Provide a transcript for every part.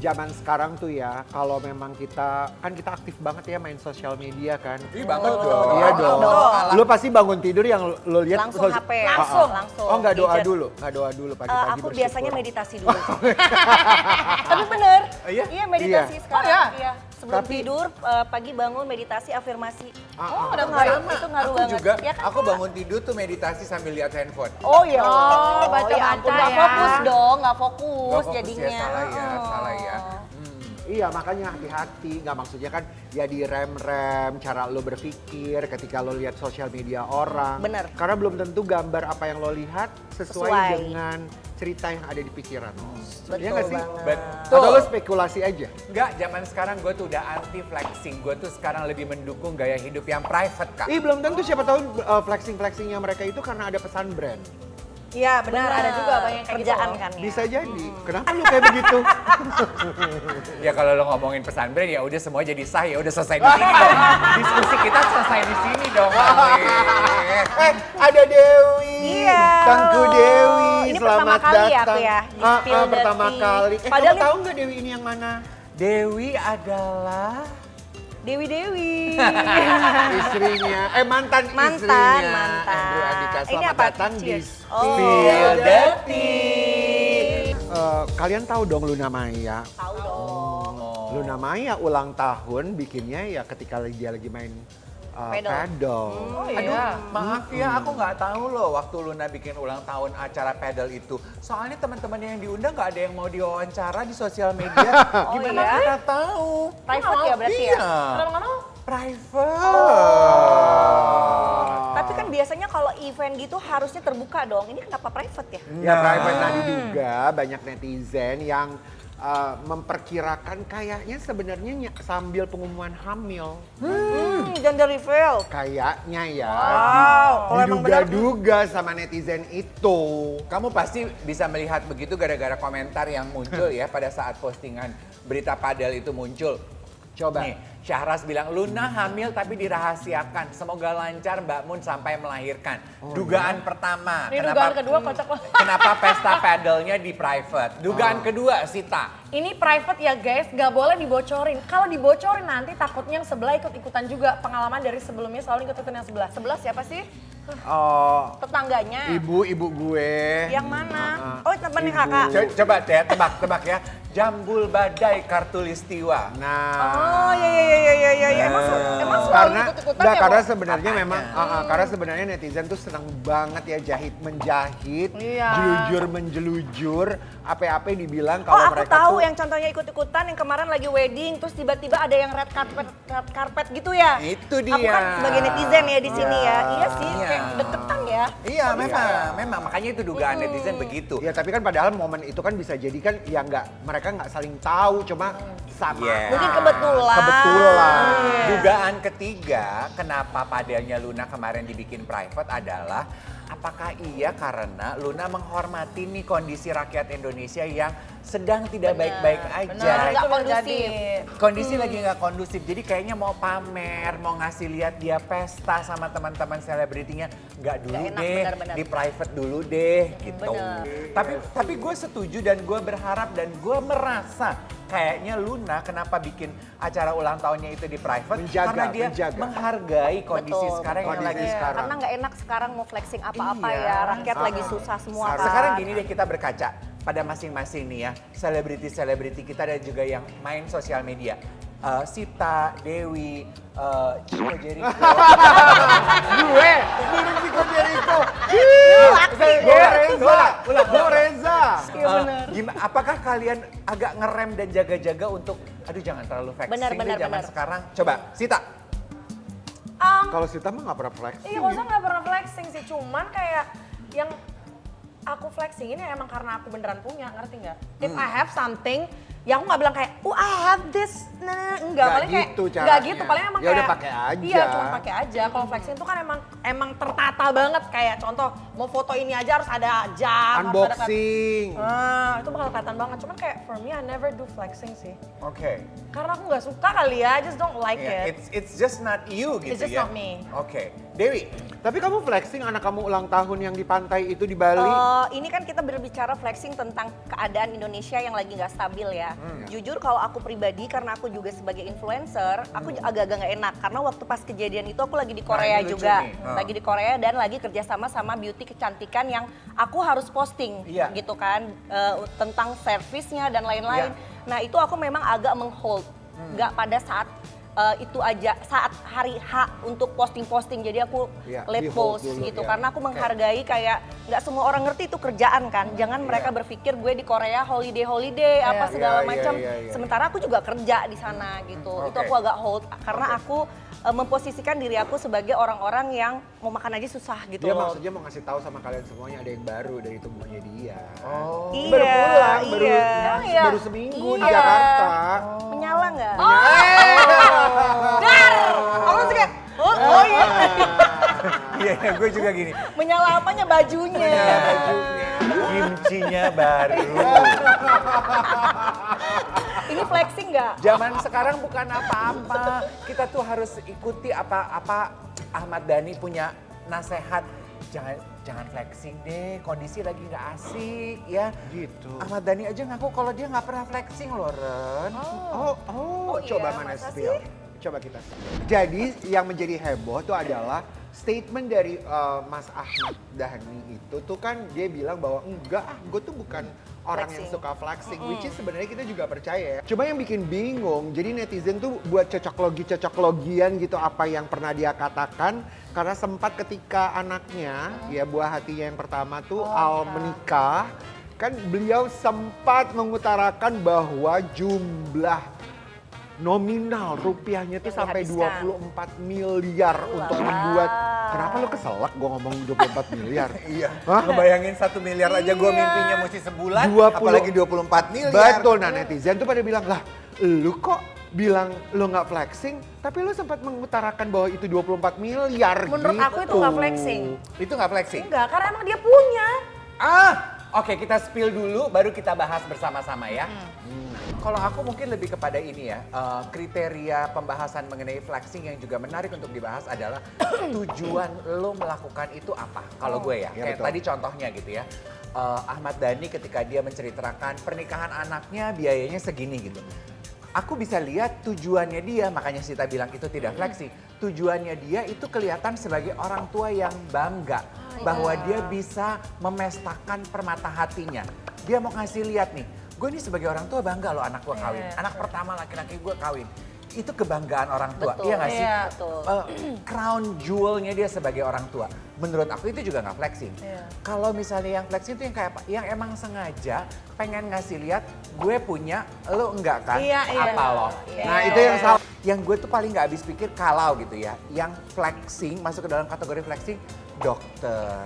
zaman sekarang tuh ya, kalau memang kita aktif banget ya main sosial media kan. Iya banget dong. Iya dong. Lu pasti bangun tidur yang lu lihat Langsung HP. Langsung. Langsung. Oh, nggak doa Gadget. dulu, nggak doa dulu pagi-pagi Aku bersyukur. biasanya meditasi dulu. Tapi bener. Iya? Iya meditasi Iya. sekarang. Oh, ya? Iya. Sebelum Tapi- tidur, pagi bangun meditasi afirmasi. Ada Itu ngaruh Aku banget. juga, Ya kan, aku Kak? bangun tidur tuh meditasi sambil lihat handphone. Oh iya. Oh, baca-baca ya ampun, nggak ya. fokus dong, nggak Nggak fokus fokus jadinya. ya, salah ya, Oh. salah ya. Iya, makanya hati-hati. Nggak, maksudnya kan ya di rem-rem cara lo berpikir ketika lo lihat sosial media orang. Bener. Karena belum tentu gambar apa yang lo lihat sesuai Sesuai. dengan cerita yang ada di pikiran lo. Betul Iya nggak sih? banget. Atau lo spekulasi aja? Enggak, zaman sekarang gue tuh udah anti flexing. Gue tuh sekarang lebih mendukung gaya hidup yang private, Kak. Ih, belum tentu, siapa tahu flexing-flexingnya mereka itu karena ada pesan brand. Iya benar, ada juga banyak kayak kerjaan gitu. kan ya. Bisa jadi. Kenapa lu kayak begitu? Ya kalau lo ngomongin pesan brand ya udah semua jadi sah, ya udah selesai di sini dong. Diskusi kita selesai di sini dong. Ali. Ada Dewi. Iya. Tangku Dewi. Ini Selamat pertama kali ya datang. aku ya, di spill the pertama tea. kali. Padahal Kamu ini- tahu nggak Dewi ini yang mana? Dewi adalah Dewi. Istrinya, mantan Mantan, istrinya. mantan. Andrew Andika, Ini selamat apa? datang di Cheers. Oh. Spill the Tea. Kalian tahu dong Luna Maya? Tahu dong. Luna Maya ulang tahun bikinnya ya ketika dia lagi main Pedal. pedal. Aduh, maaf ya, aku nggak tahu loh waktu Luna bikin ulang tahun acara pedal itu. Soalnya teman-teman yang diundang nggak ada yang mau diwawancara di sosial media. Oh, Gimana iya? kita tahu? Private ya berarti Iya. ya? Kenapa nggak mau? Private. Tapi kan biasanya kalau event gitu harusnya terbuka dong. Ini kenapa private ya? Ya private tadi juga banyak netizen yang memperkirakan kayaknya sebenarnya sambil pengumuman hamil. Gender reveal. Kayaknya ya. Wow, kalau emang benar- Diduga-duga sama netizen itu. Kamu pasti bisa melihat begitu gara-gara komentar yang muncul ya pada saat postingan berita padel itu muncul. Coba. Nih, Syahras bilang, Luna hamil tapi dirahasiakan. Semoga lancar Mbak Mun sampai melahirkan. Dugaan pertama. Ini dugaan kedua kocak banget. Kenapa pesta padelnya di private? Dugaan kedua, Sita. Ini private ya guys, nggak boleh dibocorin. Kalau dibocorin nanti takutnya yang sebelah ikut-ikutan juga. Pengalaman dari sebelumnya selalu ikut-ikutan yang sebelah. Sebelah siapa sih? Oh, Tetangganya. ibu gue. Yang mana? Uh-uh. Oh, temannya Ibu. kakak. Coba deh, tebak ya. Jambul badai Kartulistiwa. Nah. Oh, iya. Emang selalu karena ikut-ikutan enggak, ya, karena Bo? sebenarnya Apanya? memang karena sebenarnya netizen tuh senang banget ya menjahit, Iya. menjelujur, apa-apa dibilang Oh, kalau aku mereka tahu tuh yang contohnya ikut-ikutan yang kemarin lagi wedding terus tiba-tiba ada yang red carpet gitu ya. Itu dia. Aku kan sebagai netizen ya di sini ya. Iya sih, Iya. kayak deketan ya. Iya, memang makanya itu dugaan netizen begitu. ya tapi kan padahal momen itu kan bisa jadi kan ya mereka nggak saling tahu, cuma sama. Iya. Mungkin kebetulan. Kebetulan. Dugaan ketiga kenapa padelnya Luna kemarin dibikin private adalah apakah iya karena Luna menghormati nih kondisi rakyat Indonesia yang sedang tidak baik-baik aja. Benar, Nggak itu kondusif. terjadi. Kondisi lagi nggak kondusif, jadi kayaknya mau pamer, mau ngasih lihat dia pesta sama teman-teman selebritinya, nggak dulu Nggak enak, deh, benar-benar. di private dulu deh, gitu. benar. Tapi gue setuju dan gue berharap dan gue merasa kayaknya Luna kenapa bikin acara ulang tahunnya itu di private karena dia menghargai kondisi Betul, sekarang yang kondisi lagi sekarang. Karena nggak enak sekarang mau flexing apa-apa Iya. ya. Rakyat lagi susah semua kan. Sekarang gini deh, kita berkaca pada masing-masing nih ya, selebriti-selebriti kita dan juga yang main sosial media. Sita, Dewi, Chico Jericho. Gue, burung Chico Jericho. Gue Reza. Apakah kalian agak ngerem dan jaga-jaga untuk, aduh jangan terlalu flexing Benar, deh zaman benar. sekarang. Coba, Sita. Kalau Sita mah nggak pernah flexing. Iya, maksudnya nggak pernah flexing sih, cuman kayak yang aku flexing ini emang karena aku beneran punya, ngerti nggak? If I have something, ya aku nggak bilang kayak, oh I have this, enggak, Nggak paling kayak, gitu nggak caranya. gitu, paling emang Ya udah kayak, pakai aja. Iya, cuma pakai aja. Kalau flexing itu kan emang tertata banget, kayak contoh mau foto ini aja harus ada jam, Unboxing. itu bakal kelihatan banget. Cuman kayak for me I never do flexing sih, Oke. karena aku nggak suka kali ya, I just don't like Yeah, it. it's just not you gitu It's just ya. not me. Oke. Dewi. Tapi kamu flexing anak kamu ulang tahun yang di pantai itu di Bali. Ini kan kita berbicara flexing tentang keadaan Indonesia yang lagi nggak stabil ya. ya. Jujur kalau aku pribadi karena aku juga sebagai influencer, aku agak-agak nggak enak karena waktu pas kejadian itu aku lagi di Korea ini lucu juga, nih. lagi di Korea dan lagi kerjasama sama beauty kecantikan yang aku harus posting Iya. gitu kan tentang servisnya dan lain-lain. Iya. Nah itu aku memang agak menghold, nggak pada saat itu aja saat hari H untuk posting-posting, jadi aku Iya, let di-hold post dulu, gitu ya. karena aku menghargai kayak nggak semua orang ngerti itu kerjaan kan, jangan mereka berpikir gue di Korea holiday apa segala Iya, macam, iya. sementara aku juga kerja di sana gitu. Itu Oke. aku agak hold karena aku memposisikan diri aku sebagai orang-orang yang mau makan aja susah gitu Dia loh. maksudnya mau ngasih tahu sama kalian semuanya ada yang baru dari tubuhnya dia. Oh. Iya, Baru pulang, iya. baru seminggu di Iya. Jakarta. Menyala nggak? Aku langsung kayak, Oh iya. Iya, gue juga gini. Menyala apanya bajunya? Kimchinya baru. Ini flexing nggak? Zaman sekarang bukan apa-apa. Kita tuh harus ikuti apa Ahmad Dhani punya nasehat. Jangan flexing deh, kondisi lagi nggak asik ya. Gitu. Ahmad Dhani aja ngaku kalau dia nggak pernah flexing loh, Ren. Oh, iya, coba mana masa spill. Coba kita. Jadi yang menjadi heboh tuh adalah statement dari Mas Ahmad Dhani itu tuh kan dia bilang bahwa enggak, gue tuh bukan orang yang Flexing. suka flexing, which is sebenarnya kita juga percaya ya. Cuma yang bikin bingung, jadi netizen tuh buat cocok logian gitu apa yang pernah dia katakan karena sempat ketika anaknya ya buah hatinya yang pertama tuh Al menikah, kan beliau sempat mengutarakan bahwa jumlah nominal rupiahnya tuh Yang sampai dihabiskan. 24 miliar untuk membuat. Kenapa lo keselak gue ngomong 24 miliar? Iya, Hah? ngebayangin 1 miliar aja gue mimpinya mesti sebulan, 20. apalagi 24 miliar. Betul, nah netizen tuh pada bilang, lah lu kok bilang lo nggak flexing, tapi lo sempat mengutarakan bahwa itu 24 miliar menurut gitu. aku itu nggak flexing. Itu nggak flexing? Enggak, karena emang dia punya. Oke, kita spill dulu, baru kita bahas bersama-sama ya. Kalau aku mungkin lebih kepada ini ya, kriteria pembahasan mengenai flexing yang juga menarik untuk dibahas adalah tujuan lo melakukan itu apa? Kalau gue ya, Iya, kayak betul. tadi contohnya gitu ya. Ahmad Dhani ketika dia menceritakan pernikahan anaknya biayanya segini gitu. Aku bisa lihat tujuannya dia, makanya Sita bilang itu tidak flexing. Tujuannya dia itu kelihatan sebagai orang tua yang bangga bahwa dia bisa memestakan permata hatinya. Dia mau ngasih lihat nih, gue ini sebagai orang tua bangga loh anak gue kawin. Anak pertama laki-laki gue kawin. Itu kebanggaan orang tua, Betul, iya nggak sih? iya, betul. Crown jewelnya dia sebagai orang tua. Menurut aku itu juga nggak flexing. Kalau misalnya yang flexing itu yang kayak apa? Yang emang sengaja pengen ngasih lihat gue punya, lo enggak kan? Iya, iya. Apa lo? Iya. Nah itu yang salah. Yang gue tuh paling nggak habis pikir kalau gitu ya, yang flexing masuk ke dalam kategori flexing, dokter,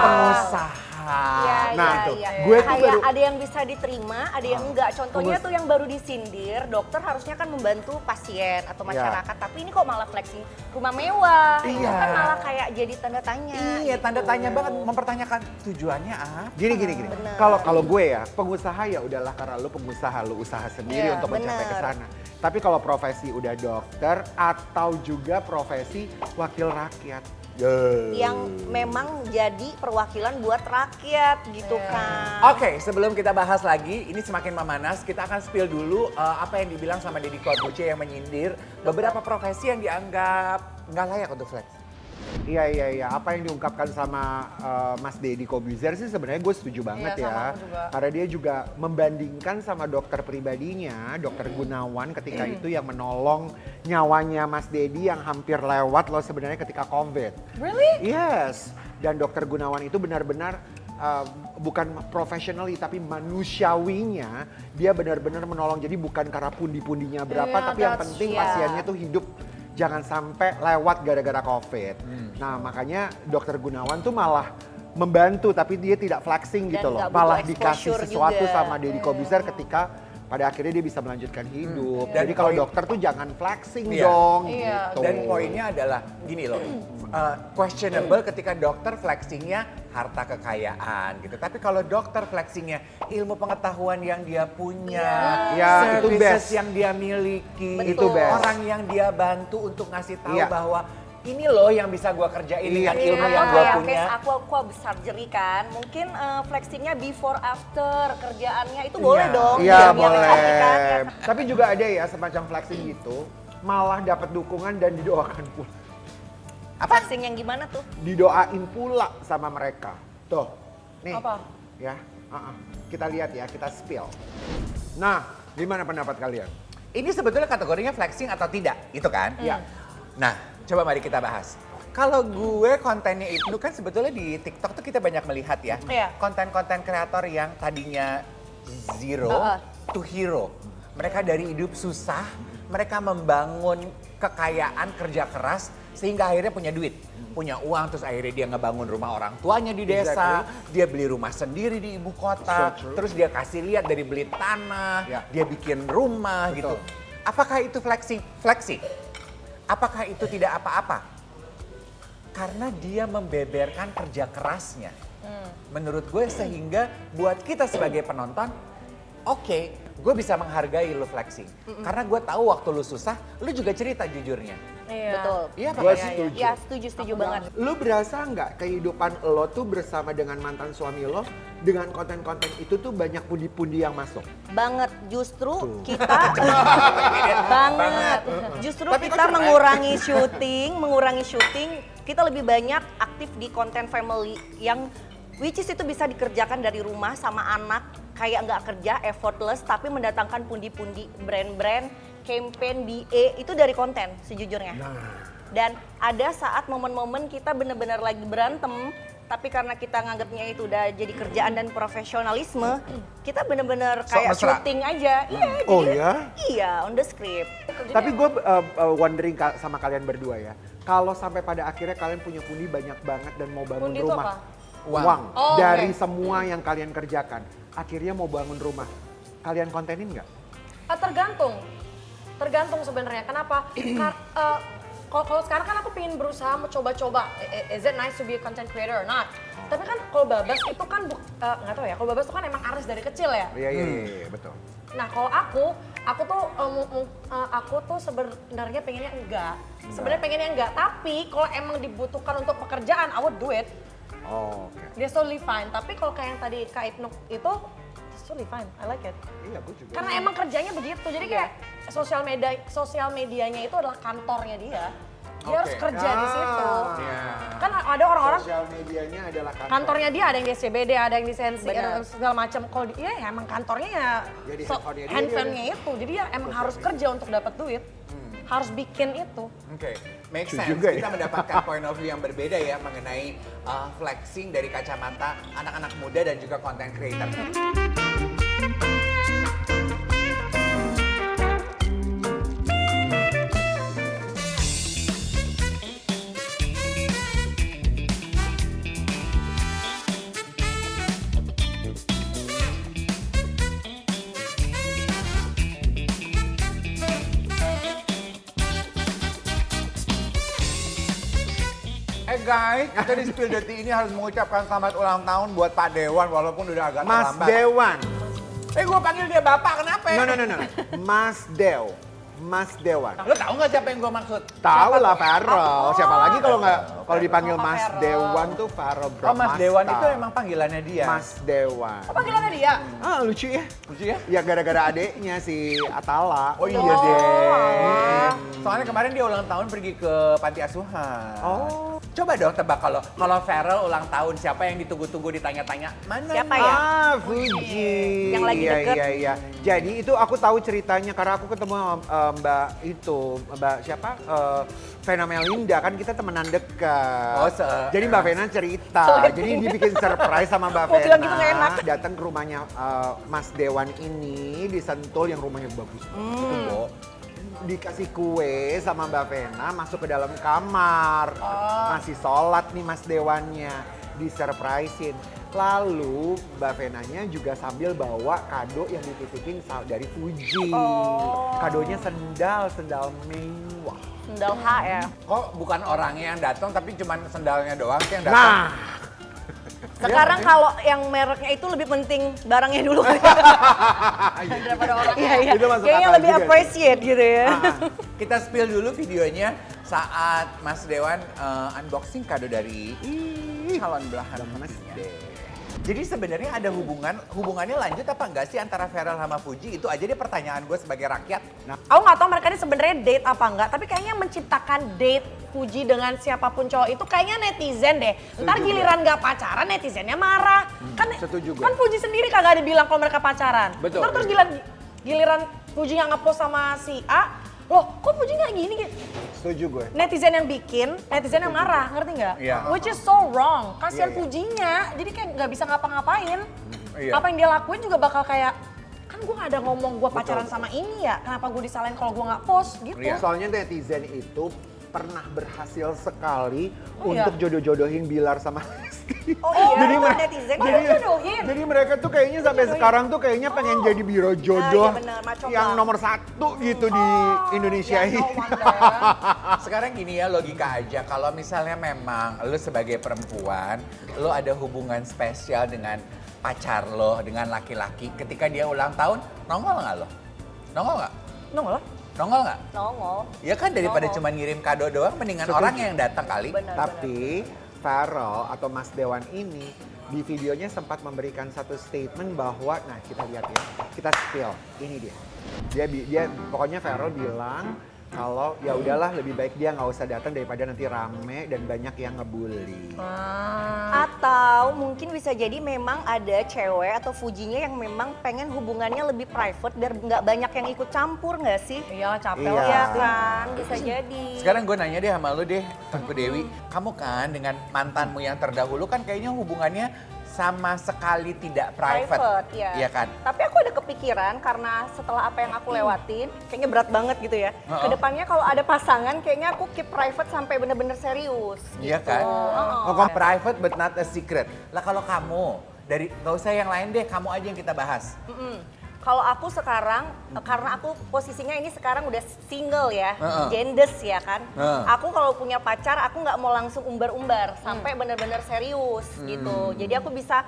pengusaha. Iya, Nah, iya, tuh. iya. Gue tuh Kayak baru- ada yang bisa diterima, ada yang enggak. Contohnya tuh yang baru disindir, dokter harusnya kan membantu pasien atau masyarakat. Tapi ini kok malah flexing rumah mewah. Itu Iya. kan malah kayak jadi tanda tanya. Iya, gitu. tanda tanya banget mempertanyakan tujuannya apa. Gini. Bener. Kalau gue ya, pengusaha ya udahlah karena lu pengusaha, lu usaha sendiri Iya, untuk mencapai ke bener. sana. Tapi kalau profesi udah dokter atau juga profesi wakil rakyat. Yang memang jadi perwakilan buat rakyat gitu kan. Oke, sebelum kita bahas lagi, ini semakin memanas, kita akan spill dulu apa yang dibilang sama Deddy Corbuzier yang menyindir beberapa profesi yang dianggap nggak layak untuk flex. Iya. Apa yang diungkapkan sama Mas Deddy Corbuzier sih sebenarnya gue setuju banget Iya, sama ya. aku juga. Karena dia juga membandingkan sama dokter pribadinya, dokter Gunawan ketika itu yang menolong nyawanya Mas Deddy yang hampir lewat loh sebenarnya ketika COVID. Really? Yes. Dan dokter Gunawan itu benar-benar bukan professionally tapi manusiawinya dia benar-benar menolong. Jadi bukan karena pundi-pundinya berapa, Iya, tapi yang that's- penting iya. pasiennya tuh hidup. Jangan sampai lewat gara-gara COVID. Nah makanya dokter Gunawan tuh malah membantu tapi dia tidak flexing Dan gitu loh. nggak butuh Malah dikasih exposure sesuatu juga. sama Deddy Corbuzier ketika pada akhirnya dia bisa melanjutkan hidup. Dan Jadi kalau poin- dokter tuh jangan flexing Iya. dong Iya. gitu. Dan poinnya adalah gini loh, questionable ketika dokter flexingnya harta kekayaan gitu. Tapi kalau dokter flexingnya ilmu pengetahuan yang dia punya, Iya, itu services best. yang dia miliki, Itu best. orang yang dia bantu untuk ngasih tahu Iya. bahwa ini loh yang bisa gue kerjain dengan Iya. ilmu Atau yang gue kayak punya. case aku habis surgery kan, mungkin flexingnya before after kerjaannya itu boleh dong. Iya, biar boleh. happy kan, ya. Tapi juga ada ya semacam flexing gitu, malah dapat dukungan dan didoakan pula. Flexing yang gimana tuh? Didoain pula sama mereka. Tuh, nih. Apa? Ya, kita lihat ya, kita spill. Nah, gimana pendapat kalian? Ini sebetulnya kategorinya flexing atau tidak, gitu kan? Iya. Nah, coba mari kita bahas. Kalau gue kontennya itu kan sebetulnya di TikTok tuh kita banyak melihat ya. Iya. Konten-konten kreator yang tadinya zero to hero. Mereka dari hidup susah, mereka membangun kekayaan kerja keras sehingga akhirnya punya duit. Punya uang terus akhirnya dia ngebangun rumah orang tuanya di desa. Dia beli rumah sendiri di ibu kota. So true. Terus dia kasih lihat dari beli tanah, Ya. dia bikin rumah gitu. Apakah itu flexing? Flexing. Apakah itu tidak apa-apa? Karena dia membeberkan kerja kerasnya. Menurut gue sehingga buat kita sebagai penonton, oke, gue bisa menghargai lu flexing. Karena gue tahu waktu lu susah, lu juga cerita jujurnya. Iya. Betul. Iya, Pak? Gue Iya, setuju. Ya, setuju banget. Lu berasa nggak kehidupan lo tuh bersama dengan mantan suami lo, dengan konten-konten itu tuh banyak pundi-pundi yang masuk? Banget, justru Tuh. kita banget. Justru Tapi kok kita cerai? mengurangi syuting, kita lebih banyak aktif di konten family yang which is itu bisa dikerjakan dari rumah sama anak, kayak nggak kerja, effortless, tapi mendatangkan pundi-pundi brand-brand, campaign, BA, itu dari konten sejujurnya. Dan ada saat momen-momen kita bener-bener lagi berantem, tapi karena kita nganggapnya itu udah jadi kerjaan dan profesionalisme, kita bener-bener Sok kayak mesra. syuting aja. Iya, Oh jadi- ya? Iya, on the script. Tapi gue wondering sama kalian berdua ya, kalau sampai pada akhirnya kalian punya pundi banyak banget dan mau bangun Pundi itu rumah, apa? Uang. Oh, dari oke. semua yang kalian kerjakan, akhirnya mau bangun rumah, kalian kontenin nggak? Tergantung sebenarnya. Kenapa? Kalau sekarang kan aku pengen berusaha mau coba-coba. Is it nice to be a content creator or not? Tapi kan kalau Babas itu kan nggak tahu ya. Kalau Babas itu kan emang artis dari kecil ya. Iya, betul. Nah kalau aku tuh sebenarnya pengennya enggak. Sebenarnya pengennya enggak. Tapi kalau emang dibutuhkan untuk pekerjaan, I would do it. Oh, oke. Dia totally fine. Tapi kalau kayak yang tadi Kak Ibnu itu, it's totally fine. I like it. Iya, gue juga. Karena emang kerjanya begitu. Jadi kayak sosial medianya itu adalah kantornya dia. Dia harus Oke. kerja di situ. Iya. Kan ada orang-orang Sosial medianya adalah kantornya dia ada yang di SCBD, ada yang di Sensi, Benar. ada segala macam. Kalau dia ya emang kantornya ya Jadi handphonenya dia, handphonenya itu. Jadi ya emang harus kerja untuk dapat duit. Harus bikin itu. Oke, make Lucu sense. juga Kita ya. mendapatkan point of view yang berbeda ya mengenai flexing dari kacamata anak-anak muda dan juga content creator. Guys, kita di Spill Dirty ini harus mengucapkan selamat ulang tahun buat Pak Dewan walaupun udah agak Mas terlambat. Dewan. Gue panggil dia Bapak, kenapa? No. Mas Dew. Mas Dewan. Lo tahu nggak siapa yang gue maksud? Tahu lah Farel. Siapa lagi kalau dipanggil Pak Mas Farel. Dewan tuh Farel Oh, Mas Bramasta. Dewan itu emang panggilannya dia. Mas Dewan. Apa panggilannya dia? Lucu ya. Lucu ya? Ya gara-gara adeknya si Atala. Oh iya Oh, deh. alah. Soalnya kemarin dia ulang tahun pergi ke panti asuhan. Oh. Coba dong tebak kalau Farel ulang tahun siapa yang ditunggu-tunggu ditanya-tanya mana? Siapa nih? ya? Fuji. Yang lagi deket. Iya. Jadi itu aku tahu ceritanya karena aku ketemu sama Mbak siapa? Vena Melinda kan kita temenan dekat. Oh, Jadi Mbak Vena cerita. Jadi dibikin surprise sama Mbak Mau bilang Vena. gitu nggak enak. Datang ke rumahnya Mas Dewan ini di Sentul yang rumahnya bagus. Itu, Bo. Dikasih kue sama Mbak Vena masuk ke dalam kamar. Masih sholat nih Mas Dewannya. Disurprisein. Lalu Mbak Venanya juga sambil bawa kado yang dititipin dari Fuji. Kadonya sendal mewah. Sendal H ya. Kok bukan orangnya yang datang tapi cuma sendalnya doang sih yang datang? Nah, Sekarang kalau yang mereknya itu lebih penting barangnya dulu daripada orangnya. Iya. Itu masuk Kayaknya akal lebih juga. appreciate gitu ya. Kita spill dulu videonya saat Mas Dewan unboxing kado dari calon belahan Mas hatinya. De. Jadi sebenarnya ada hubungannya lanjut apa enggak sih antara Pharrell sama Fuji? Itu aja deh pertanyaan gue sebagai rakyat. Aku nggak tahu mereka ini sebenarnya date apa enggak, tapi kayaknya menciptakan date Fuji dengan siapapun cowok itu kayaknya netizen deh. Ntar Setuju giliran nggak pacaran netizennya marah. setuju gue. Kan Fuji sendiri kagak ada bilang kalau mereka pacaran. Betul. Ntar terus giliran Fuji nggak ngepost sama si A, loh kok Fuji nggak gini gitu. Setuju gue. Netizen yang bikin, netizen yang marah, ngerti nggak? Iya. Which is so wrong. Kasihan Iya, iya. Fujinya, jadi kayak nggak bisa ngapa-ngapain. Iya. Apa yang dia lakuin juga bakal kayak, kan gue nggak ada ngomong gue pacaran sama ini ya, kenapa gue disalahin kalau gue nggak post gitu. Iya. Soalnya netizen itu pernah berhasil sekali Oh, iya? untuk jodoh-jodohin Bilar sama Lesti. Oh iya, Jadi itu mer- netizen jadi, kok jodohin. jadi mereka tuh kayaknya sampai sekarang tuh kayaknya pengen jadi biro jodoh iya bener, macam yang lah. nomor 1 gitu di Indonesia Ya, ini. no wonder. Sekarang gini ya, logika aja. Kalau misalnya memang lu sebagai perempuan, lu ada hubungan spesial dengan pacar lo, dengan laki-laki, ketika dia ulang tahun, nongol nggak lo? Nongol nggak? Nongol lah. Nongol nggak? Nongol. Ya kan daripada Nongol. cuma ngirim kado doang, mendingan Setuju. orang yang datang kali. Benar. Tapi Pharrell atau Mas Dewan ini di videonya sempat memberikan satu statement bahwa, nah kita lihat ya, kita spill, ini dia. Dia pokoknya Pharrell bilang kalau ya udahlah lebih baik dia nggak usah datang daripada nanti rame dan banyak yang ngebully. Atau mungkin bisa jadi memang ada cewek atau Fujinya yang memang pengen hubungannya lebih private biar nggak banyak yang ikut campur nggak sih? Iya capek Iya. lah Iya ya. kan, bisa jadi. Sekarang gue nanya deh sama lu deh, Tengku Dewi. Kamu kan dengan mantanmu yang terdahulu kan kayaknya hubungannya sama sekali tidak private. Iya. Iya kan? Tapi aku ada kepikiran karena setelah apa yang aku lewatin, kayaknya berat banget gitu ya. Heeh. Kedepannya kalau ada pasangan, kayaknya aku keep private sampai bener-bener serius. Iya gitu. kan? Heeh. Oh, kamu private but not a secret. Lah kalau kamu, dari nggak usah yang lain deh, kamu aja yang kita bahas. Kalau aku sekarang, karena aku posisinya ini sekarang udah single ya, Heeh. gendes ya kan. Heeh. Aku kalau punya pacar, aku nggak mau langsung umbar-umbar sampai bener-bener serius gitu. Jadi aku bisa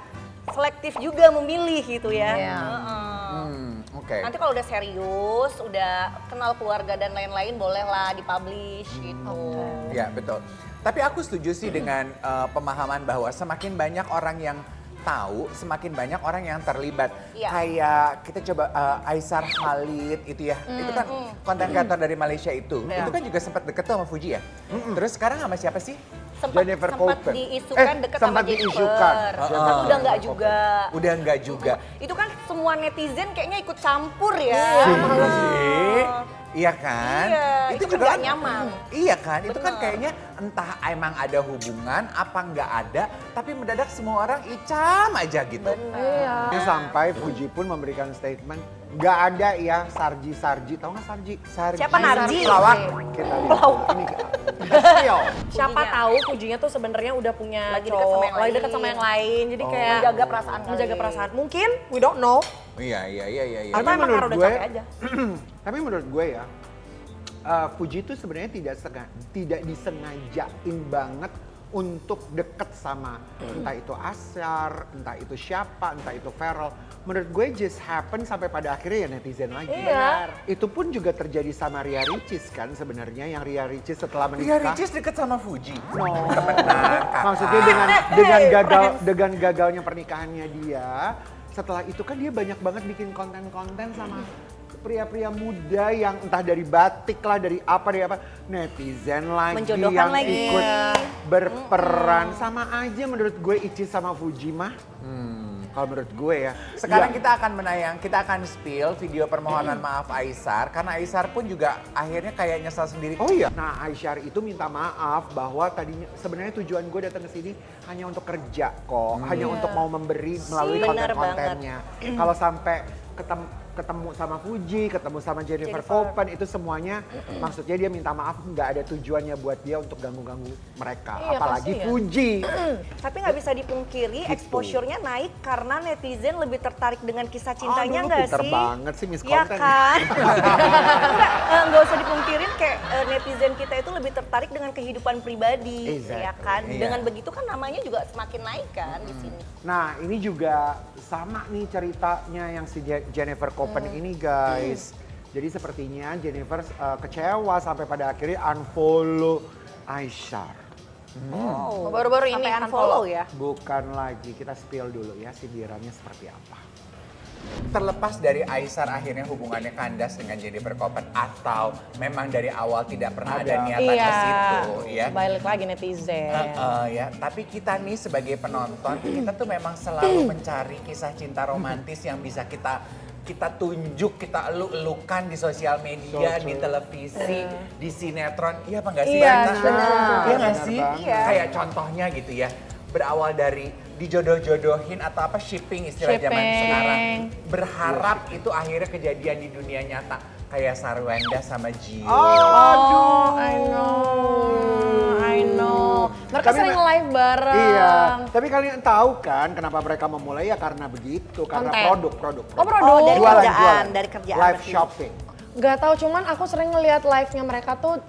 selektif juga memilih gitu ya. Iya. Heeh. Oke. Nanti kalau udah serius, udah kenal keluarga dan lain-lain, bolehlah dipublish gitu. Ya betul. Tapi aku setuju sih dengan pemahaman bahwa semakin banyak orang yang tahu, semakin banyak orang yang terlibat. Iya. Kayak kita coba Aisar Khalid itu ya, itu kan konten kreator dari Malaysia itu. Iya. Itu kan juga sempat deket tuh sama Fuji ya. Terus sekarang sama siapa sih? Sempat Jennifer sempat Copen. diisukan deket sama sempat Jennifer. diisukan. Tapi udah nggak juga. Udah enggak juga. Itu kan semua netizen kayaknya ikut campur ya. Sih. Iya kan? Iya, itu kan nggak nyaman. Iya kan? Itu kan Bener. kayaknya entah emang ada hubungan apa nggak ada, tapi mendadak semua orang icam aja gitu. Iya. Sampai Fuji pun memberikan statement, nggak ada ya Sarji, tahu nggak Sarji? Siapa Narji? Pelawak. Kita lihat. Ini spill. Siapa Fujinya. tahu Fujinya tuh sebenarnya udah punya Lagi dekat sama cowok, yang lagi lain. dekat sama yang lain. Jadi kayak Menjaga perasaan kali. menjaga perasaan. Mungkin we don't know. Iya. Atau emang menurut karena udah gue- capek aja. Tapi menurut gue ya, Fuji itu sebenarnya tidak disengajain banget untuk deket sama entah itu Asyar, entah itu siapa, entah itu Pharrell. Menurut gue just happen sampai pada akhirnya ya netizen lagi. Iya. Itu pun juga terjadi sama Ria Ricis kan sebenarnya, yang Ria Ricis setelah Ria menikah. Ricis deket sama Fuji. No. Temenan, kakak. Maksudnya dengan gagalnya pernikahannya dia, setelah itu kan dia banyak banget bikin konten-konten sama pria-pria muda yang entah dari batik lah, dari apa, netizen lagi Menjodohkan yang lagi. ikut berperan. Sama aja menurut gue Ichi sama Fuji mah. Kalau menurut gue ya. Sekarang Ya, kita akan spill video permohonan maaf Aisar karena Aisar pun juga akhirnya kayak nyesal sendiri. Oh iya. Nah, Aisyar itu minta maaf bahwa tadinya sebenarnya tujuan gue datang ke sini hanya untuk kerja kok, hanya untuk mau memberi melalui Bener konten-kontennya. Kalau sampai ketemu sama Fuji, ketemu sama Jennifer Copen, itu semuanya maksudnya dia minta maaf, nggak ada tujuannya buat dia untuk ganggu-ganggu mereka, Iya, apalagi kasihan. Fuji. Tapi nggak bisa dipungkiri exposure-nya naik karena netizen lebih tertarik dengan kisah cintanya Aduh, nggak pinter sih? banget sih Miss Iya Konten. kan? Nggak usah dipungkirin kayak netizen kita itu lebih tertarik dengan kehidupan pribadi, Exactly. ya kan? Iya. Dengan begitu kan namanya juga semakin naik kan di sini. Nah, ini juga sama nih ceritanya yang si Jennifer Copen ini guys. Jadi sepertinya Jennifer kecewa sampai pada akhirnya unfollow Aisyar. Oh, Baru-baru ini sampai unfollow. unfollow ya. Bukan lagi, kita spill dulu ya sindirannya seperti apa. Terlepas dari Aisyar akhirnya hubungannya kandas dengan Jennifer Copen atau memang dari awal tidak pernah ada niatan ke situ ya. Balik lagi netizen. Ya, tapi kita nih sebagai penonton kita tuh memang selalu mencari kisah cinta romantis yang bisa kita tunjuk, kita elu-elukan di sosial media, So di true. televisi, di sinetron. Iya apa enggak sih? Iya, Banta? benar. Iya nggak Benar sih? banget. Iya. Kayak contohnya gitu ya. Berawal dari dijodoh-jodohin atau apa shipping istilah zaman Shipping. sekarang. Berharap itu akhirnya kejadian di dunia nyata. Kayak Sarwenda sama Gio. Oh, I know. Mereka Tapi sering live bareng. Iya, tapi kalian tahu kan kenapa mereka memulai ya karena begitu, karena Konten. produk. Oh, produk. Oh, dari Jualan, kerjaan, jualan. dari kerjaan Live berarti. shopping. Gak tahu, cuman aku sering ngeliat live-nya mereka tuh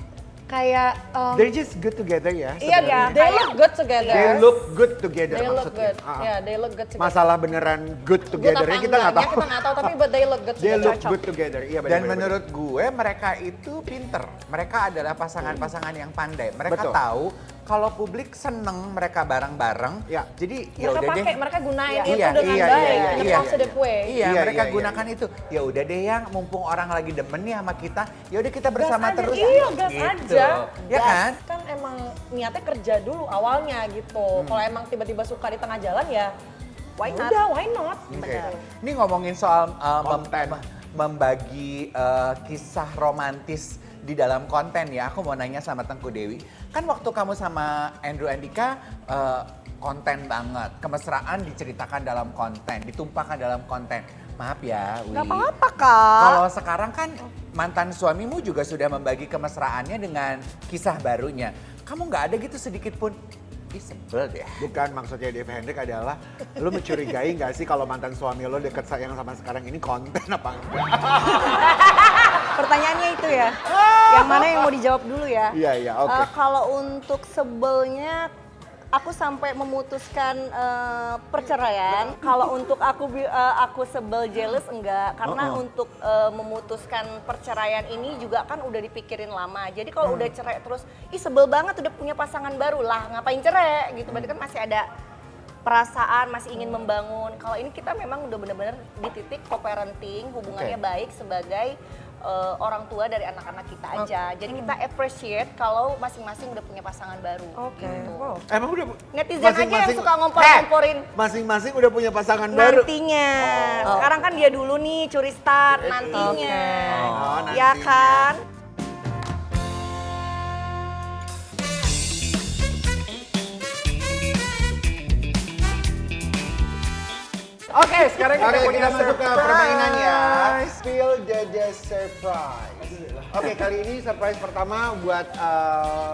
kayak They're just good together ya. iya, sebenarnya. they look good together. They look good together They look maksudnya. good. Yeah, they look good together. Masalah beneran good Good together-nya apa kita nggak enggaknya tahu. kita nggak tahu, tapi but they look good They together. look good together. Iya benar. Dan menurut gue mereka itu pinter. Mereka adalah pasangan-pasangan yang pandai. Mereka Betul. tahu kalau publik seneng mereka bareng-bareng. Ya. Jadi ya Mereka udah deh. pakai, mereka gunain Iya, itu iya, dengan iya, baik, iya, in a iya. positive way. Iya, Iya, mereka iya, gunakan itu. Ya udah deh yang mumpung orang lagi demen nih sama kita, ya udah kita bersama Gas aja, terus. iya, gas Gitu. aja. Ya Gas. kan? Kan emang niatnya kerja dulu awalnya gitu. Kalau emang tiba-tiba suka di tengah jalan ya Why not? udah, why not? Oke. Gitu. Ini ngomongin soal Konten. membagi kisah romantis di dalam konten ya. Aku mau nanya sama Tengku Dewi. Kan waktu kamu sama Andrew Andika konten banget. Kemesraan diceritakan dalam konten, ditumpahkan dalam konten. Maaf ya, Wi. Nggak apa-apa, Kak. Kalau sekarang kan mantan suamimu juga sudah membagi kemesraannya dengan kisah barunya. Kamu nggak ada gitu sedikit pun? Ih, sebel deh. Bukan maksudnya Dave Hendrik adalah lu mencurigai nggak sih kalau mantan suami lo deket yang sama sekarang ini konten apa enggak? Pertanyaannya itu ya. Yang mana yang mau dijawab dulu ya? Iya, iya, oke. Kalau untuk sebelnya aku sampai memutuskan perceraian. Kalau untuk aku sebel jealous enggak, karena untuk memutuskan perceraian ini juga kan udah dipikirin lama. Jadi kalau udah cerai terus, ih sebel banget udah punya pasangan baru lah, ngapain cerai gitu. Berarti kan masih ada perasaan, masih ingin membangun. Kalau ini kita memang udah bener-bener di titik co-parenting, hubungannya baik sebagai orang tua dari anak-anak kita aja. Jadi kita appreciate kalau masing-masing udah punya pasangan baru. Oke. Gitu. Wow. Emang udah Netizen aja yang masing-masing- suka ngompor-ngomporin. Masing-masing udah punya pasangan baru. Nantinya. Sekarang kan dia dulu nih curi start nantinya. Oh, Ya nantinya. kan? Oke, sekarang kita Oke, punya kita masuk ke permainan ya. surprise. Spill the surprise. Oke, kali ini surprise pertama buat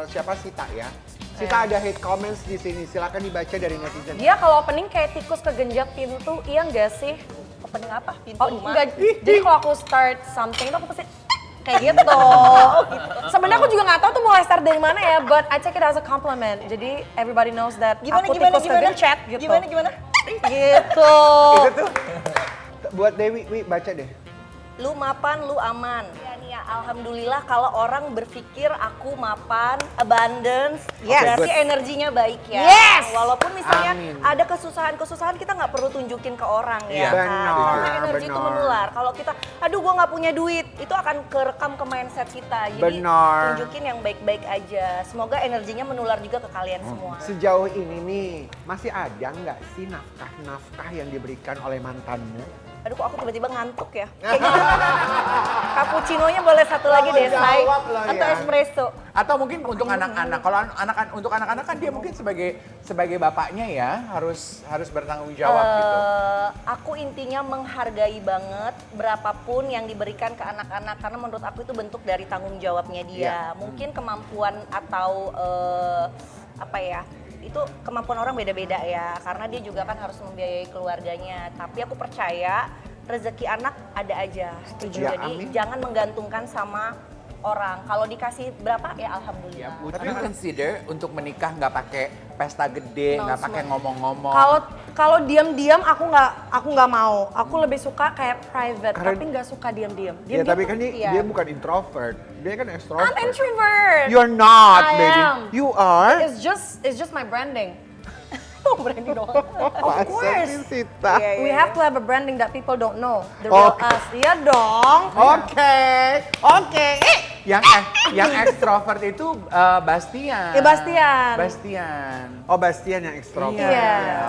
siapa? Sita ya. Sita ada hate comments di sini. Silakan dibaca dari netizen. Dia kalau opening kayak tikus kegenjat pintu, iya nggak sih? Opening apa? Pintu Oh rumah. enggak, jadi kalau aku start something itu aku pasti kayak gitu. Sebenarnya aku juga nggak tahu tuh mulai start dari mana ya, but I take it as a compliment. Jadi everybody knows that aku tikus kegencet gitu. Gimana? Gitu. Itu tuh. Buat Dewi, Wi, baca deh. Lu mapan, lu aman. Ya nih ya, alhamdulillah kalau orang berpikir aku mapan, abundance, Yes. berarti Good. energinya baik ya. Yes. Walaupun misalnya Amin. ada kesusahan-kesusahan kita nggak perlu tunjukin ke orang Iya. ya kan. Benar, Karena energi itu benar. menular. Kalau kita, aduh gua nggak punya duit, itu akan kerekam ke mindset kita. Jadi Benar. tunjukin yang baik-baik aja. Semoga energinya menular juga ke kalian semua. Sejauh ini nih, masih ada nggak sih nafkah-nafkah yang diberikan oleh mantanmu? Aduh kok aku tiba-tiba ngantuk ya. Kayaknya cappuccino-nya boleh satu lagi deh, Say. jawab loh Atau ya. espresso. Atau mungkin untuk anak-anak. Kalau untuk anak-anak kan dia mungkin sebagai bapaknya ya harus bertanggung jawab gitu. Aku intinya menghargai banget berapapun yang diberikan ke anak-anak karena menurut aku itu bentuk dari tanggung jawabnya dia. Mungkin kemampuan atau apa ya? Itu kemampuan orang beda-beda ya karena dia juga kan harus membiayai keluarganya. Tapi aku percaya rezeki anak ada aja. Ya, Jadi amin. jangan menggantungkan sama orang. Kalau dikasih berapa ya alhamdulillah. Tapi consider untuk menikah nggak pakai pesta gede, No, nggak pakai semua. ngomong-ngomong. Kalau diam-diam aku nggak mau. Aku lebih suka kayak private, tapi nggak suka diam-diam. Ya tapi kan iya. dia bukan introvert, dia kan extrovert. I'm introvert. You're not, I baby. am. You are. It's just my branding. Branding doang. Of course. Sita. Iya, We iya. have to have a branding that people don't know. The real Okay. us. Iya dong. Oke. Yang ekstrovert itu Bastian. Ya, Bastian. Bastian. Oh, Bastian yang ekstrovert. Yes.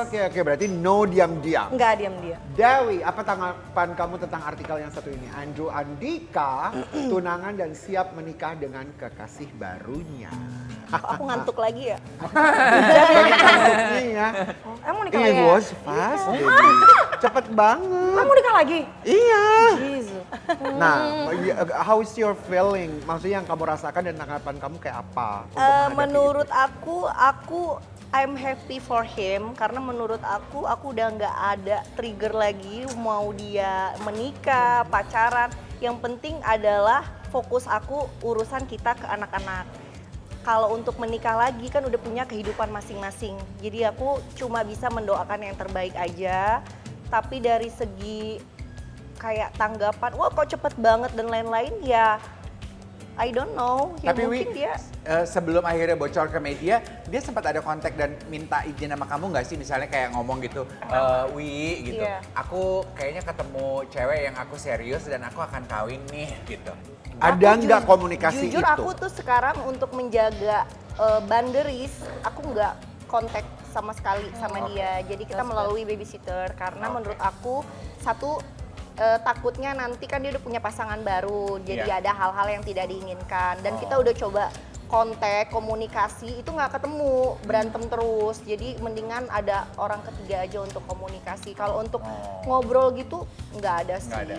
Oke. Berarti no diam-diam. Enggak diam-diam. Dewi, apa tanggapan kamu tentang artikel yang satu ini? Andrew Andika tunangan dan siap menikah dengan kekasih barunya. Kok aku ngantuk lagi ya? Kantuknya ya. Emang mau nikah It lagi? was fast, baby. Cepet banget. Emang mau nikah lagi? Iya. Jesus. Nah, how is your feeling? Maksudnya yang kamu rasakan dan tanggapan kamu kayak apa? untuk menghadapi Menurut itu? aku I'm happy for him karena menurut aku udah nggak ada trigger lagi mau dia menikah, pacaran. Yang penting adalah fokus aku urusan kita ke anak-anak. Kalau untuk menikah lagi kan udah punya kehidupan masing-masing. Jadi aku cuma bisa mendoakan yang terbaik aja. Tapi dari segi kayak tanggapan, wah kok cepet banget dan lain-lain ya I don't know. Ya Tapi mungkin Wi, dia sebelum akhirnya bocor ke media, dia sempat ada kontak dan minta izin sama kamu nggak sih? Misalnya kayak ngomong gitu, Wi gitu, Iya. aku kayaknya ketemu cewek yang aku serius dan aku akan kawin nih gitu. Ada Aku nggak komunikasi jujur itu? aku tuh sekarang untuk menjaga boundaries, aku nggak kontak sama sekali sama dia. Jadi kita melalui babysitter karena menurut aku satu takutnya nanti kan dia udah punya pasangan baru, jadi Iya. ada hal-hal yang tidak diinginkan dan kita udah coba kontak, komunikasi itu nggak ketemu, berantem terus. Jadi mendingan ada orang ketiga aja untuk komunikasi. Kalau untuk ngobrol gitu nggak ada sih. Nggak ada.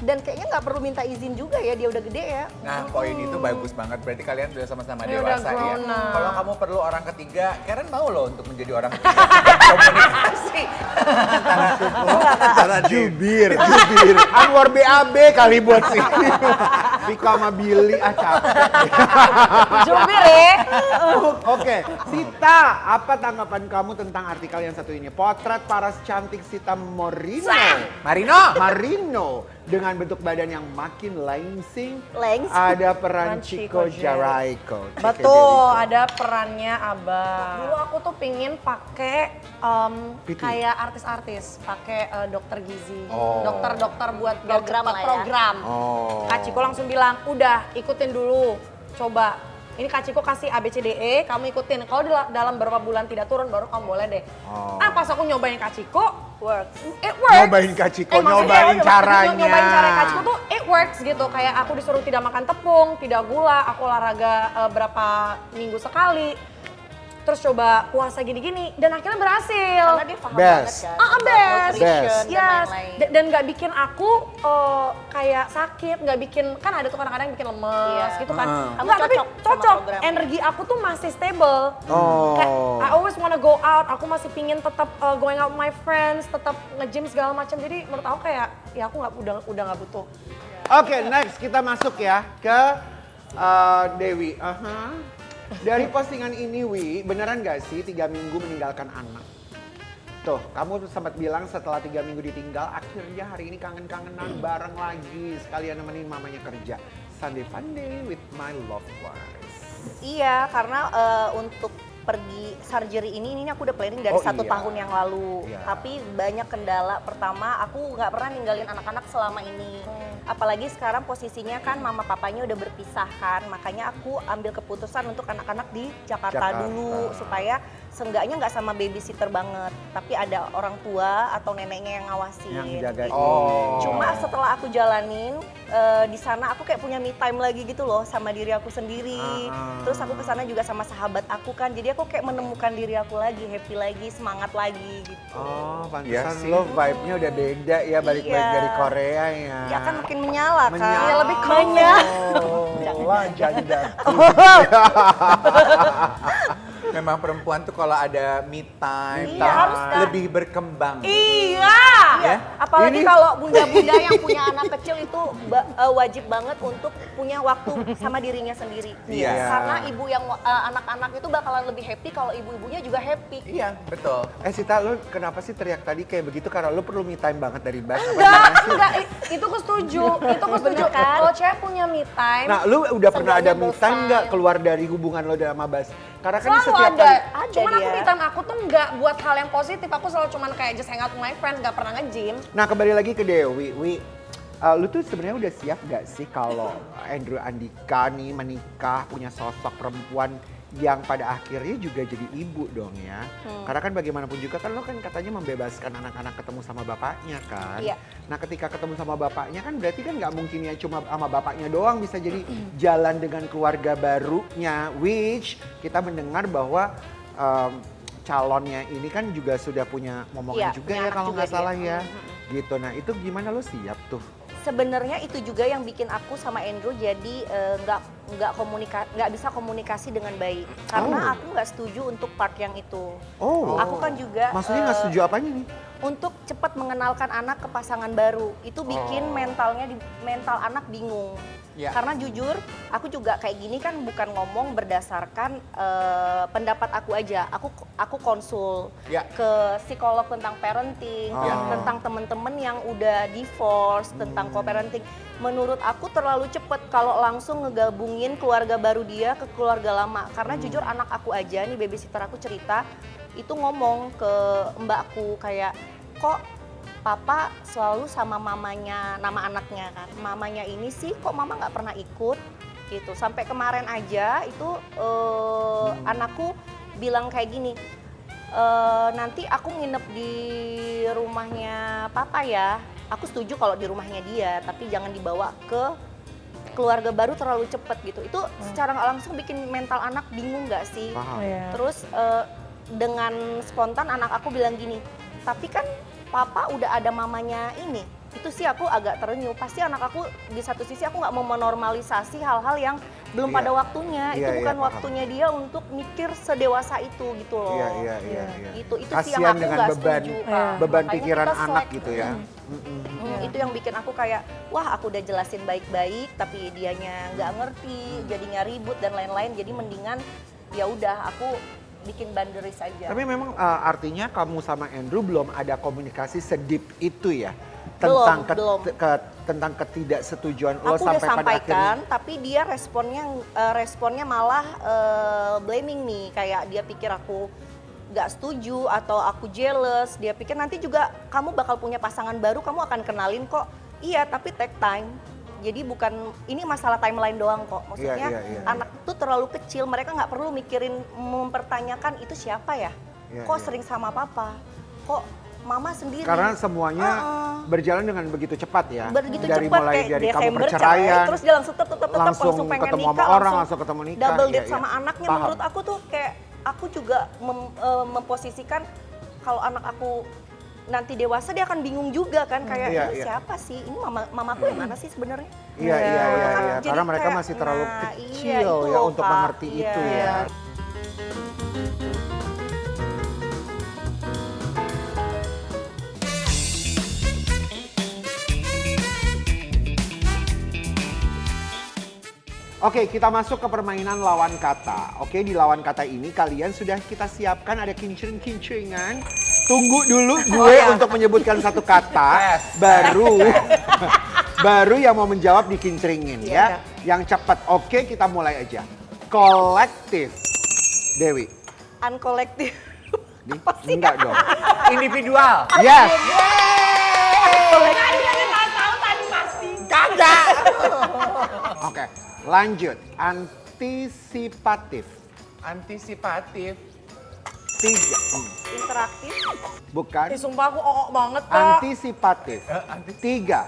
Dan kayaknya nggak perlu minta izin juga ya, dia udah gede ya. Nah, poin itu bagus banget. Berarti kalian udah sama-sama Ya, udah dewasa ya. grown up. Kalau kamu perlu orang ketiga, Karen mau loh untuk menjadi orang ketiga. Komunikasi. Antara jubir. Anwar BAB kali buat sih. Vika sama Billy, capek. Jubir ya. Oke, Sita, apa tanggapan kamu tentang artikel yang satu ini? Potret paras cantik Sita Morino. Marino dengan bentuk badan yang makin langsing. Langsing. Ada peran Peran Chico Chico Jericho. Betul, ada perannya Abang. Dulu aku tuh pingin pakai PT. kayak artis-artis, pakai dokter gizi, Oh. dokter-dokter buat Program lah ya. program. Oh. Kak Ciko langsung bilang, udah ikutin dulu, coba. Ini Kak Ciko kasih ABCDE, kamu ikutin. Kalau dalam beberapa bulan tidak turun, baru kamu boleh deh. Oh. Pas aku nyobain Kak Ciko, Works. it works. Nyobain Kak Ciko, maksudnya nyobain caranya. Nyobain cara Kak Ciko tuh it works gitu. Kayak aku disuruh tidak makan tepung, tidak gula, aku olahraga berapa minggu sekali. Terus coba puasa gini-gini dan akhirnya berhasil. Karena dia paham Best. banget kan. Ah, about best. nutrition Best. dan Yes, lain-lain. dan nggak bikin aku kayak sakit, nggak bikin, kan ada tuh kadang-kadang bikin lemes Iya. gitu kan. Kamu Nggak, tapi cocok sama cocok. programnya. Energi aku tuh masih stable. Oh. Kayak, I always wanna go out, aku masih pingin tetap going out with my friends, tetap nge-gym segala macam. Jadi menurut aku kayak, ya aku udah nggak butuh. Oke, next kita masuk ya ke Dewi. Dari postingan ini, Wi, beneran gak sih 3 minggu meninggalkan anak? Tuh, kamu sempat bilang setelah 3 minggu ditinggal, akhirnya hari ini kangen-kangenan bareng lagi. Sekalian nemenin mamanya kerja. Sunday fun day with my loved ones. Iya, karena untuk pergi surgery ini aku udah planning dari Oh, 1 iya. tahun yang lalu. Iya. Tapi banyak kendala. Pertama, aku nggak pernah ninggalin anak-anak selama ini. Apalagi sekarang posisinya kan mama papanya udah berpisah kan. Makanya aku ambil keputusan untuk anak-anak di Jakarta dulu supaya seenggaknya nggak sama babysitter banget, tapi ada orang tua atau neneknya yang ngawasin. Yang jagain. Oh. Cuma setelah aku jalanin di sana aku kayak punya me time lagi gitu loh sama diri aku sendiri. Terus aku kesana juga sama sahabat aku kan, jadi aku kayak menemukan diri aku lagi, happy lagi, semangat lagi gitu. Oh, Iya pantesan sih. lo vibe-nya udah beda ya, balik-balik Iya. dari Korea ya. Ya kan makin menyala kan. Menyala. Ya, lebih kaya. Oh, wah janda. Memang perempuan tuh kalau ada me time, Iya, harus kan. lebih berkembang. Iya. Ya? Apalagi Ini- kalau bunda-bunda yang punya anak kecil itu wajib banget untuk punya waktu sama dirinya sendiri. Iya. Karena ibu yang anak-anak itu bakalan lebih happy kalau ibu-ibunya juga happy. Iya, betul. Sita, lu kenapa sih teriak tadi kayak begitu? Karena lu perlu me time banget dari Bas. apa Enggak, gimana sih? enggak, itu aku setuju. Itu aku setuju. Bener kan? Kalau cewek punya me time, Nah, lu udah pernah ada Seenggaknya me time bosan. nggak keluar dari hubungan lo sama Bas? Karena kan selalu setiap ada. kali... Cuman aku dia. me time aku tuh enggak buat hal yang positif. Aku selalu cuman kayak just hang out with my friends, enggak pernah nge-gym. Nah, kembali lagi ke Dewi. Lu tuh sebenarnya udah siap gak sih kalau Andrew Andika nih menikah, punya sosok perempuan yang pada akhirnya juga jadi ibu dong ya? Karena kan bagaimanapun juga kan lo kan katanya membebaskan anak-anak ketemu sama bapaknya kan? Iya. Nah, ketika ketemu sama bapaknya kan berarti kan nggak mungkin ya cuma sama bapaknya doang bisa jadi jalan dengan keluarga barunya, which kita mendengar bahwa calonnya ini kan juga sudah punya momongan Iya, juga punya ya anak kalau juga nggak salah dia. ya. Gitu, nah itu gimana lo siap tuh? Sebenarnya itu juga yang bikin aku sama Andrew jadi nggak bisa komunikasi dengan baik. Karena Oh. aku nggak setuju untuk part yang itu. Oh, Aku kan juga maksudnya nggak setuju apanya nih? untuk cepat mengenalkan anak ke pasangan baru. Itu bikin mental anak bingung. Ya. Karena jujur, aku juga kayak gini kan bukan ngomong berdasarkan pendapat aku aja. Aku konsul Ya. ke psikolog tentang parenting, tentang temen-temen yang udah divorce, tentang co-parenting. Menurut aku terlalu cepet kalau langsung ngegabungin keluarga baru dia ke keluarga lama. Karena jujur anak aku aja, nih babysitter aku cerita, itu ngomong ke mbakku kayak, kok papa selalu sama mamanya, nama anaknya kan. Mamanya ini sih kok mama nggak pernah ikut gitu. Sampai kemarin aja itu anakku bilang kayak gini, nanti aku nginep di rumahnya papa ya. Aku setuju kalau di rumahnya dia, tapi jangan dibawa ke keluarga baru terlalu cepet gitu. Itu secara nggak langsung bikin mental anak bingung nggak sih? Paham. Terus dengan spontan anak aku bilang gini, tapi kan papa udah ada mamanya ini. Itu sih aku agak terenyuh. Pasti anak aku di satu sisi aku nggak mau menormalisasi hal-hal yang belum Iya. pada waktunya. Iya, Itu iya, bukan paham. waktunya dia untuk mikir sedewasa itu gitu loh. Iya. Itu sih yang Kasian aku dengan nggak beban, setuju. beban Makanya pikiran kita anak slack. gitu ya. Itu yang bikin aku kayak, wah aku udah jelasin baik-baik, tapi dianya nggak ngerti, jadinya ribut dan lain-lain. Jadi mendingan ya udah aku bikin boundaries aja. Tapi memang artinya kamu sama Andrew belum ada komunikasi sedip itu ya? Tentang Belum. tentang ketidaksetujuan lo Aku udah sampai pada sampaikan, akhirnya. tapi dia responnya malah blaming nih, kayak dia pikir aku nggak setuju atau aku jealous. Dia pikir nanti juga kamu bakal punya pasangan baru, kamu akan kenalin kok. Iya, tapi take time. Jadi bukan ini masalah timeline doang kok. Maksudnya Iya. anak itu terlalu kecil, mereka nggak perlu mikirin mempertanyakan itu siapa ya. Iya, Kok iya. sering sama papa? Kok mama sendiri? Karena semuanya berjalan dengan begitu cepat ya. Begitu dari cepat mulai kayak dari kamu Desember perceraian, cerai, terus dia langsung tetep langsung pengen ketemu nikah, sama orang, langsung ketemu nikah. double date Iya, sama iya. anaknya. Paham. Menurut aku tuh kayak aku juga memposisikan kalau anak aku nanti dewasa dia akan bingung juga kan kayak Iya, ini iya. siapa sih, ini mamaku yang mana sih sebenarnya. Iya. Kan jadi Karena mereka kayak, masih terlalu nah, kecil iya, itu ya loh, untuk Kak. mengerti Iya. itu ya. Oke, kita masuk ke permainan lawan kata. Oke, di lawan kata ini kalian sudah kita siapkan ada kincring-kincringan. Tunggu dulu gue untuk menyebutkan satu kata, baru yang mau menjawab dikincringin ya. Yang cepat. Oke, kita mulai aja. Kolektif. Dewi. Uncollective. Apa sih? Enggak dong. Individual. Yes. Kagak. Oke, lanjut. Antisipatif. Antisipatif. 3. Interaktif. Bukan. Sumpah aku banget kak. Antisipatif. 3,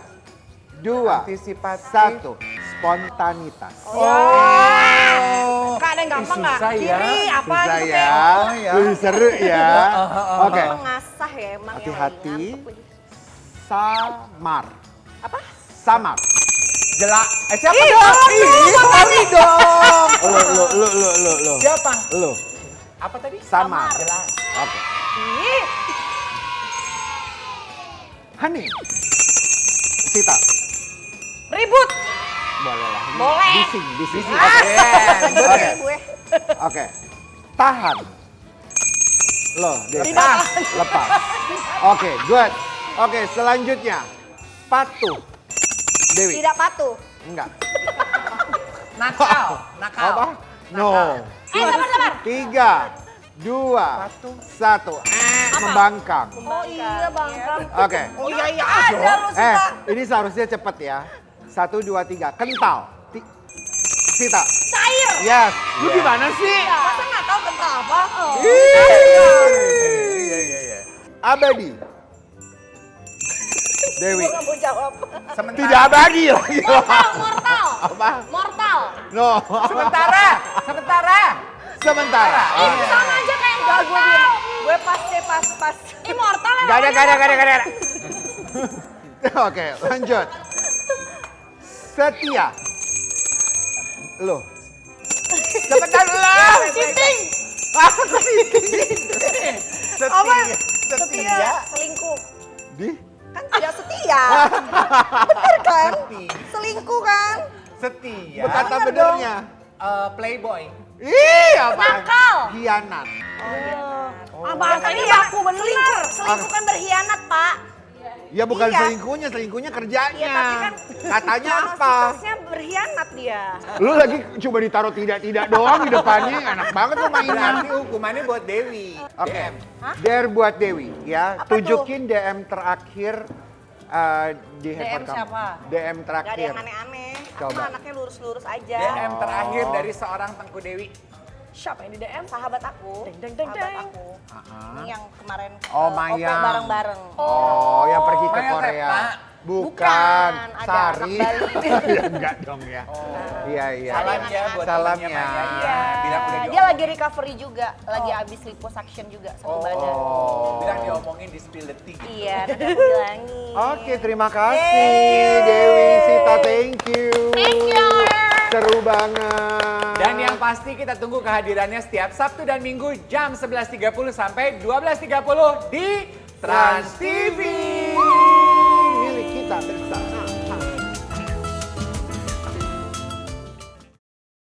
2, Antisipatif. 1. Spontanitas. Oh. Kak ada yang gampang nggak? Susah ya. Kiri apa Susah gitu ya. Oh, ya. Lebih seru ya. Oke. Mengasah ya emang yang Hati-hati. ringan. Samar. Apa? Samar. Jelak. Siapa dong? Iya, kami dong. Lo. Siapa? Lo. Apa tadi? Samar. Jelas. Oke. Ih, Hani. Sita. ribut. Boleh lah. Boleh. Bising. Oke. Oke. Gue. Oke. Tahan. Loh, Dewi. Lepas. Oke, good. Oke, selanjutnya. Patuh. Dewi. Tidak patuh. Enggak. Nakal. Nakal. Apa? No. Sabar. 3, 2, 1. Membangkang. Oh iya bangkang. Oke. Oh iya ada lu Sita. Ini seharusnya cepet ya. 1, 2, 3. Kental. Sita. Cair. Yes. Lu gimana sih? Masa nggak tahu kental apa? Oh. Iya. Abadi. Dewi. Gue nggak mau jawab. Sementara. Tidak abadi lagi. Mortal. Apa? Mortal. No. Sementara. Sementara. Iya. Sama aja kayak Enggak, gue mortal. diem. Gue pas deh, pas. Immortal ya. Gak ada. Oke, lanjut. Setia. Loh. Sebentar lah. Cheating. Setia. Selingkuh. Di? Kan tidak setia. Bener kan? Selingkuh kan? Setia. Kata Bener benernya. Playboy. Ih, apa? Nakal. Hianat. Apa tadi aku bener. Selingkuh kan berkhianat, Pak. Ya bukan Iya. selingkuhnya kerjanya. Iya, tapi kan Katanya apa? Kapasitasnya berkhianat dia. Lu lagi coba ditaruh tidak doang di depannya. Enak banget lu mainnya. Berarti hukumannya buat Dewi. Oke, DM. dare buat Dewi ya. Apa tuh? Tunjukin DM terakhir di handphone kamu. siapa? DM Gak ada terakhir. yang aneh-aneh. Aku Coba. mah anaknya lurus-lurus aja. DM terakhir dari seorang Tengku Dewi. Siapa yang di DM? Sahabat aku. Deng, deng, deng, Sahabat deng. aku. Ah. Ini yang kemarin Oh, OP Mayang. bareng-bareng. Oh, yang pergi ke Maya Korea. Sepa. Bukan, Ada Sari. anak Bali. Ya enggak dong ya. Iya, iya. Salam ya buat Salam temannya ya. Maya. Iya. Bilang udah Dia lagi recovery juga, lagi abis liposuction juga satu badan. Bilang diomongin di spill the tea. Iya, nanti aku bilangin. Oke, terima kasih Dewi, Sita, thank you. Thank you. Seru banget. Dan yang pasti kita tunggu kehadirannya setiap Sabtu dan Minggu jam 11.30 sampai 12.30 di Trans TV.